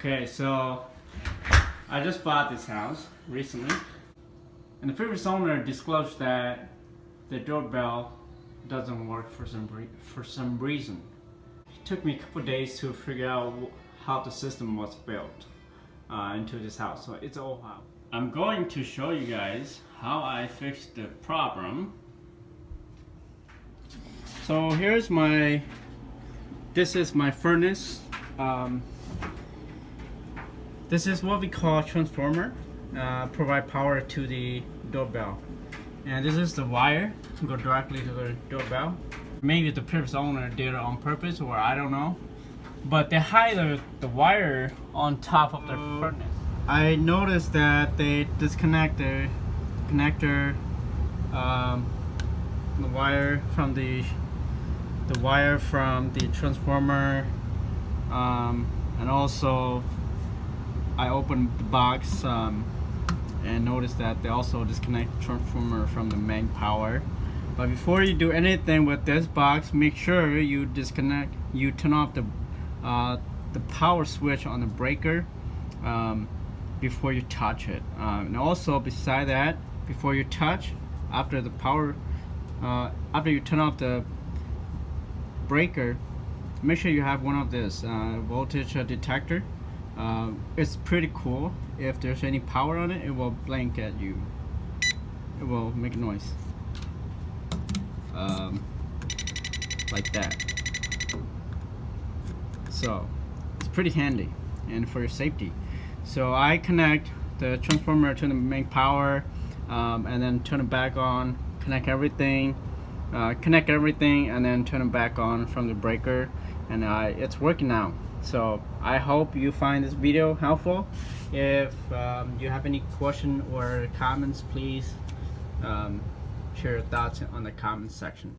Okay, so I just bought this house recently, and the previous owner disclosed that the doorbell doesn't work for some reason. It took me a couple days to figure out how the system was built into this house. So it's all house. I'm going to show you guys how I fixed the problem. So here's this is my furnace. This is what we call transformer, provide power to the doorbell. And this is the wire to go directly to the doorbell. Maybe the previous owner did it on purpose, or I don't know. But they hide the wire on top of the furnace. I noticed that they disconnect the connector, the wire from the transformer, and also I opened the box and noticed that they also disconnect the transformer from the main power. But before you do anything with this box, make sure you turn off the power switch on the breaker before you touch it. And also beside that, before you touch, after you turn off the breaker, make sure you have one of this voltage detector. It's pretty cool. If there's any power on it, it will blink at you. It will make a noise like that. So it's pretty handy and for your safety. So I connect the transformer to the main power, and then turn it back on, connect everything, and then turn it back on from the breaker, and it's working now. So I hope you find this video helpful. If you have any question or comments, please share your thoughts on the comments section.